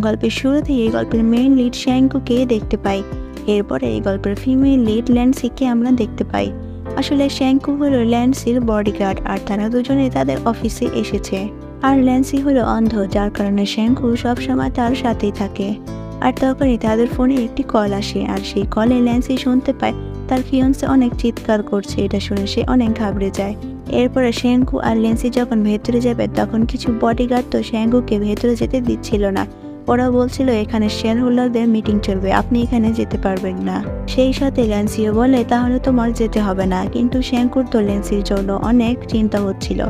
গল্পের শুরুতেই এই গল্পের মেইন লিড শ্যাঙ্কুকে দেখতে পাই। এরপরে এই গল্পের ফিমেল লিড ল্যান্সিকে আমরা দেখতে পাই। আসলে শ্যাঙ্কু হলো ল্যান্সির বডিগার্ড, আর তারা দুজনে তাদের অফিসে এসেছে। আর ল্যান্সি হলো অন্ধ, যার কারণে শ্যাঙ্কু সবসময় তার সাথেই থাকে। আর তখনই তাদের ফোনে একটি কল আসে, আর সেই কলে ল্যান্সি শুনতে পায় তার ফিয়ন্সে অনেক চিৎকার করছে। এটা শুনে সে অনেক ঘাবড়ে যায়। এরপরে শ্যাঙ্কু আর ল্যান্সি যখন ভেতরে যাবে, তখন কিছু বডিগার্ড তো শ্যাঙ্কুকে ভেতরে যেতে দিচ্ছিল না। ওরা বলছিল এখানে শেয়ার হোল্ডারদের মিটিং চলবে, আপনি এখানে যেতে পারবেন না। সেই সাথে ল্যান্সিও বলে তাহলে তোমার যেতে হবে না, কিন্তু শ্যাঙ্কুর তো ল্যান্সির জন্য অনেক চিন্তা হচ্ছিল,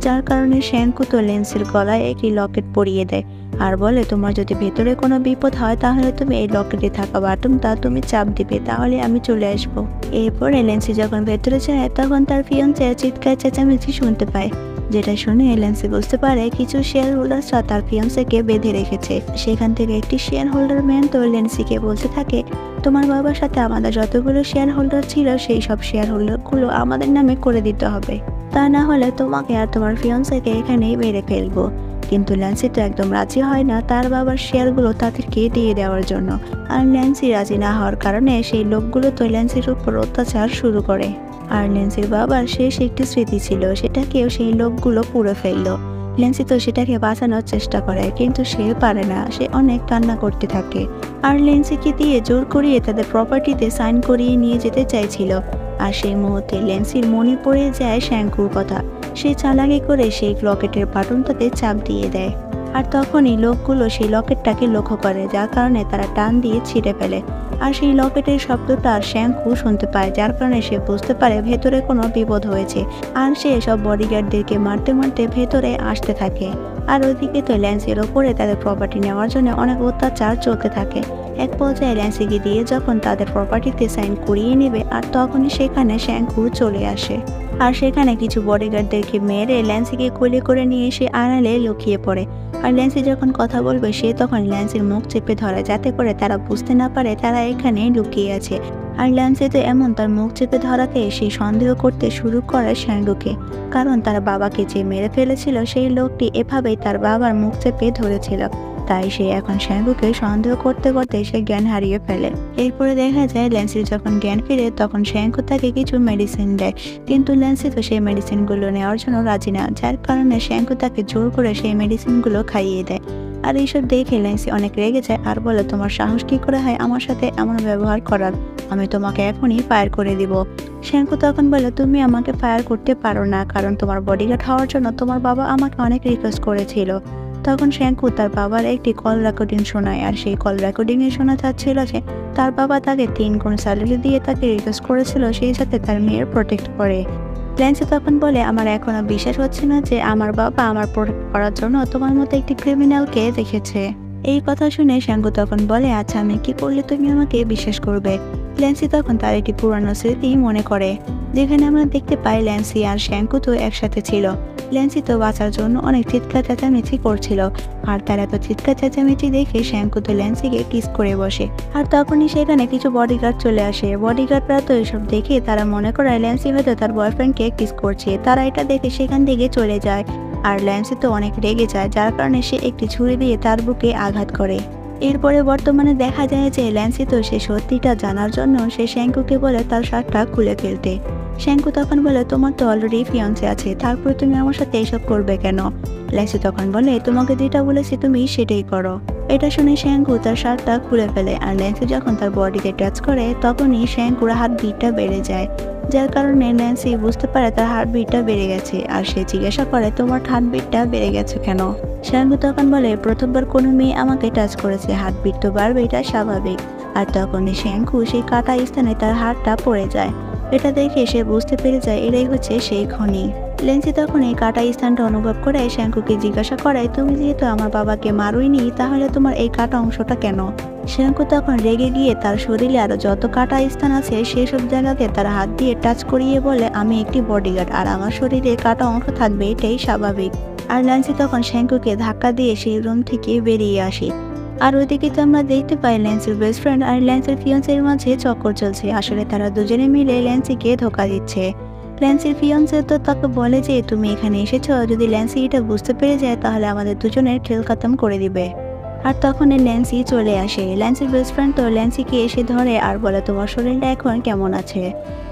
যার কারণে শ্যাঙ্কু তো ল্যান্সির গলায় একটি লকেট পরিয়ে দেয় আর বলে তোমার যদি ভেতরে কোনো বিপদ হয় তাহলে তুমি এই লকেটে থাকা বাটনটা তুমি চাপ দিবে, তাহলে আমি চলে আসবো। এরপরে ল্যান্সি যখন ভেতরে যায় তখন তার ফিয়ন্সে চিৎকার চেঁচামেচি শুনতে পায়, যেটা শুনে ল্যান্সি বুঝতে পারে কিছু শেয়ার হোল্ডাররা তার ফিয়ন্সেকে বেঁধে রেখেছে। সেখান থেকে একটি শেয়ার হোল্ডার ম্যান তো ল্যান্সিকে বলতে থাকে তোমার বাবার সাথে আমাদের যতগুলো শেয়ার হোল্ডার ছিল সেই সব শেয়ার হোল্ডারগুলো আমাদের নামে করে দিতে হবে, তা না হলে তোমাকে আর তোমার ফিয়ন্সেকে এখানেই মেরে ফেলবো। কিন্তু ল্যান্সি তো একদম রাজি হয় না তার বাবার শেয়ারগুলো তাদেরকে দিয়ে দেওয়ার জন্য। আর ল্যান্সি রাজি না হওয়ার কারণে সেই লোকগুলো তো ল্যান্সির উপর অত্যাচার শুরু করে। আর ল্যান্সির বাবার শেষ একটি স্মৃতি ছিল, সেটাকেও সেই লোকগুলো পুড়ে ফেললো। ল্যান্সি তো সেটাকে বাঁচানোর চেষ্টা করে, কিন্তু সে পারে না, সে অনেক কান্না করতে থাকে। আর ল্যান্সিকে দিয়ে জোর করিয়ে তাদের প্রপার্টিতে সাইন করিয়ে নিয়ে যেতে চাইছিল। আর সেই মুহূর্তে ল্যান্সির মনে পড়ে যায় শ্যাঙ্কুর কথা। সে চালাকি করে সেই লকেটের বাটনটাতে চাপ দিয়ে দেয়। আর তখনই লোকগুলো সেই লকেটটাকে লক্ষ্য করে, যার কারণে তারা টান দিয়ে ছিঁড়ে ফেলে। আর সেই লকেটের শব্দটা শ্যাঙ্কু শুনতে পায়, যার কারণে সে বুঝতে পারে ভেতরে কোনো বিপদ হয়েছে। আর সে সব বডিগার্ডদেরকে মারতে মারতে ভেতরে আসতে থাকে। আর ওইদিকে তো ল্যান্সির ওপরে তাদের প্রপার্টি নেওয়ার জন্য অনেক অত্যাচার চলতে থাকে। এক পর্যায়ে ল্যান্সিকে দিয়ে যখন তাদের প্রপার্টিতে সাইন করিয়ে নেবে, আর তখনই সেখানে শ্যাঙ্কু চলে আসে। আর সেখানে কিছু বডিগার্ডদেরকে মেরে ল্যান্সিকে কোলে করে নিয়ে এসে আড়ালে লুকিয়ে পড়ে। আর ল্যান্সি যখন কথা বলবে সে তখন ল্যান্সির মুখ চেপে ধরে, যাতে করে তারা বুঝতে না পারে তারা এখানে লুকিয়ে আছে। আর ল্যান্সি তো এমন তার মুখ চেপে ধরাতে সে সন্দেহ করতে শুরু করে শ্যাঙ্কুকে, কারণ তার বাবাকে যে মেরে ফেলেছিল সেই লোকটি এভাবেই তার বাবার মুখ চেপে ধরেছিল। তাই সে এখন শ্যাঙ্কুকে সন্দেহ করতে করতে সে জ্ঞান হারিয়ে ফেলে। এরপরে দেখা যায় ল্যান্সির যখন জ্ঞান ফিরে তখন শ্যাঙ্কু তাকে কিছু মেডিসিন দেয়, কিন্তু ল্যান্সি তো সেই মেডিসিনগুলো নেওয়ার জন্য রাজি না, যার কারণে শ্যাঙ্কু তাকে জোর করে সেই মেডিসিনগুলো খাইয়ে দেয়। আর এইসব দেখে ল্যান্সি অনেক রেগে যায় আর বলে তোমার সাহস কি করে হয় আমার সাথে এমন ব্যবহার করার, আমি তোমাকে এখনই ফায়ার করে দিব। শ্যাঙ্কু তখন বলে তুমি আমাকে ফায়ার করতে পারো না, কারণ তোমার বডিগার্ড হওয়ার জন্য তোমার বাবা আমাকে অনেক রিকোয়েস্ট করেছিল। তখন শ্যাঙ্কু তার বাবার একটি কল রেকর্ডিং শোনায়, আর সেই কল রেকর্ডিংয়ে শোনা যাচ্ছিল যে তার বাবা তাকে 3 গুণ স্যালারি দিয়ে তাকে রিকোয়েস্ট করেছিল সেই সাথে তার মেয়ের প্রোটেক্ট করে। ল্যান্সি তখন বলে আমার এখনো বিশ্বাস হচ্ছে না যে আমার বাবা আমার প্রোটেক্ট করার জন্য তোমার মতো একটি ক্রিমিনালকে দেখেছে। এই কথা শুনে শ্যাঙ্কু তখন বলে আচ্ছা আমি কি করলে তুমি আমাকে বিশ্বাস করবে। ল্যান্সি তখন তার একটি পুরানো স্মৃতি মনে করে, যেখানে আমরা দেখতে পাই ল্যান্সি আর শ্যাঙ্কু তো একসাথে ছিল। ল্যান্সি তো বাঁচার জন্য অনেক চিৎকার চেঁচামেচি করছিল, আর তার এত চিৎকার চেঁচামেচি দেখে শ্যাঙ্কু তো ল্যান্সিকে কিস করে বসে। আর তখনই সেখানে কিছু বডিগার্ড চলে আসে। বডিগার্ডরা তো এসব দেখে তারা মনে করে ল্যান্সি হয়তো তার বয়ফ্রেন্ডকে কিস করছে, তারা এটা দেখে সেখান থেকে চলে যায়। আর ল্যান্সি তো অনেক রেগে যায়, যার কারণে সে একটি ছুরি দিয়ে তার বুকে আঘাত করে। এরপরে বর্তমানে দেখা যায় যে ল্যান্সি তো সে সত্যিটা জানার জন্য সে শ্যাঙ্কুকে বলে তার শার্টটা খুলে ফেলতে। শ্যাঙ্কু তখন বলে তোমার তো অলরেডি ফিয়ন্সে আছে, তারপরে তুমি আমার সাথে এসব করবে কেন। ল্যান্সি তখন বলে তোমাকে যেটা বলেছি তুমি সেটাই করো। এটা শুনে শ্যাঙ্কু তার শার্টটা খুলে ফেলে, আর ল্যান্সি যখন তার বডিতে টাচ করে তখনই শ্যাঙ্কুর হার্টবিটটা বেড়ে যায়, যার কারণে ল্যান্সি বুঝতে পারে তার হার্টবিটটা বেড়ে গেছে। আর সে জিজ্ঞাসা করে তোমার হার্টবিটটা বেড়ে গেছে কেন। শ্যাঙ্কু তখন বলে প্রথমবার কোনো মেয়ে আমাকে টাচ করেছে, হার্টবিট তো বাড়বে, এটা স্বাভাবিক। আর তখনই শ্যাঙ্কু সেই কাটা স্থানে তার হাতটা পড়ে যায়। এটা দেখে সে বুঝতে পেরে যায় এটাই হচ্ছে সেই খনি। ল্যান্সি তখন এই কাটা স্থানটা অনুভব করে শ্যাঙ্কুকে জিজ্ঞাসা করে তুমি যেহেতু আমার বাবাকে মারোইনি তাহলে তোমার এই কাটা অংশটা কেন। শ্যাঙ্কু তখন রেগে গিয়ে তার শরীরে আরো যত কাটা স্থান আছে সেসব জায়গাতে তার হাত দিয়ে টাচ করিয়ে বলে আমি একটি বডিগার্ড আর আমার শরীরে কাটা অংশ থাকবে, এটাই স্বাভাবিক। আর ল্যান্সি তখন শ্যাঙ্কুকে ধাক্কা দিয়ে সেই রুম থেকে বেরিয়ে আসে। আর ওইদিকে তো আমরা দেখতে পাই ল্যান্সির বেস্ট ফ্রেন্ড আর ল্যান্সির ফিয়ন্সের মাঝে চক্কর চলছে। আসলে তারা দুজনে মিলে ল্যান্সিকে ধোঁকা দিচ্ছে। ল্যান্সির ফিয়ন্সে তো তাকে বলে যে তুমি এখানে এসেছো, যদি ল্যান্সি এটা বুঝতে পেরে যায় তাহলে আমাদের দুজনের খেল খতম করে দিবে। আর তখন ল্যান্সি চলে আসে। ল্যান্সির বেস্ট ফ্রেন্ড তো ল্যান্সিকে এসে ধরে আর বলে তোমার শরীরটা এখন কেমন আছে।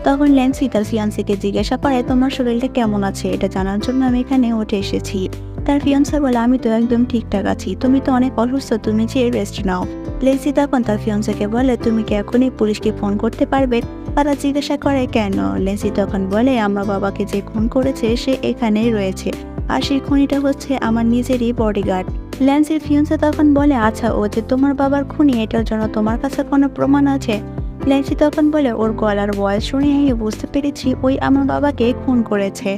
তখন ল্যান্সি তার ফিয়ান্সিকে জিজ্ঞাসা করে তোমার শরীরটা কেমন আছে এটা জানার জন্য আমি এখানে উঠে এসেছি। তার ফিয়ান্সা বলে আমি তো একদম ঠিকঠাক আছি, তুমি তো অনেক অসুস্থ, তুমি যে রেস্ট নাও। ল্যান্সি তখন তার ফিয়ান্সাকে বলে তুমি কি এখনই পুলিশকে ফোন করতে পারবে। তারা জিজ্ঞাসা করে কেন। ল্যান্সি তখন বলে আমার বাবাকে যে খুন করেছে সে এখানেই রয়েছে, আর সেই খুনিটা হচ্ছে আমার নিজেরই বডিগার্ড। ল্যান্সির ফিয়ান্সা তখন বলে আচ্ছা ও যে তোমার বাবার খুনি এটার জন্য তোমার কাছে কোনো প্রমাণ আছে। ল্যান্সি তখন বলে ওর গলার ভয়েস শুনে আমি বুঝতে পেরেছি ওই আমার বাবাকে খুন করেছে।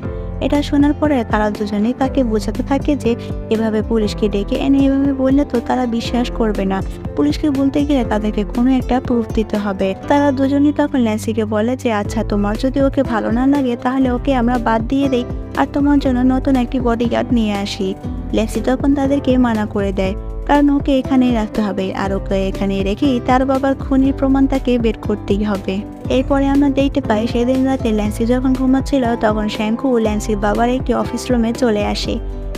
এটা শোনার পরে তারা দুজনেই তাকে বোঝাতে থাকে যে এভাবে পুলিশকে ডেকে এনে এভাবে বললে তো তারা বিশ্বাস করবে না, পুলিশকে বলতে গেলে তাদেরকে কোনো একটা প্রুফ দিতে হবে। তারা দুজনেই তখন ল্যান্সিকে বলে যে আচ্ছা তোমার যদি ওকে ভালো না লাগে তাহলে ওকে আমরা বাদ দিয়ে দিই আর তোমার জন্য নতুন একটি বডিগার্ড নিয়ে আসি। ল্যান্সি তখন তাদেরকে মানা করে দেয়, কারণ ওকে এখানেই রাখতে হবে আর ওকে এখানে রেখেই তার বাবার খুনির প্রমাণ তাকে বের করতেই হবে। এরপরে আমরা দেখতে পাই সেদিন রাতে ল্যান্সি যখন ঘুমাচ্ছিল তখন শ্যাঙ্কু ল্যান্সির বাবার একটি অফিস রুমে চলে আসে।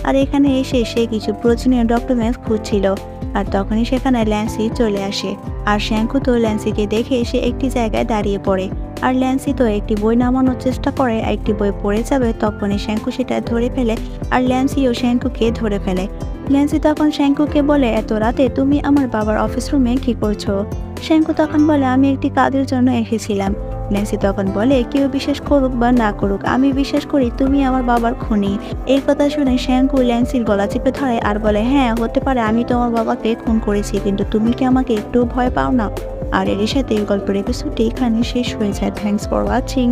আর এখানে এসে সে কিছু প্রয়োজনীয় ডকুমেন্টস খুঁজছিল, আর তখনই সেখানে ল্যান্সি চলে আসে। আর শ্যাঙ্কু তো ল্যান্সিকে দেখে এসে একটি জায়গায় দাঁড়িয়ে পড়ে। আর ল্যান্সি তো একটি বই নামানোর চেষ্টা করে, একটি বই পড়ে যাবে তখনই শ্যাঙ্কু সেটা ধরে ফেলে আর ল্যান্সিও শ্যাঙ্কুকে ধরে ফেলে। ল্যান্সি তখন শ্যাঙ্কুকে বলে এত রাতে তুমি আমার বাবার অফিস রুমে কি করছো। শ্যাঙ্কু তখন বলে আমি একটি কাজের জন্য এসেছিলাম। ল্যান্সি তখন বলে কেউ বিশ্বাস করুক বা না করুক আমি বিশ্বাস করি তুমি আমার বাবার খুনি। এই কথা শুনে শ্যাঙ্কু ল্যান্সির গলা চেপে ধরে আর বলে হ্যাঁ হতে পারে আমি তোমার বাবাকে খুন করেছি, কিন্তু তুমি কি আমাকে একটু ভয় পাও না। আর এর সাথে গল্পের এপিসোডটি এখানে শেষ হয়ে যায়। Thanks for watching.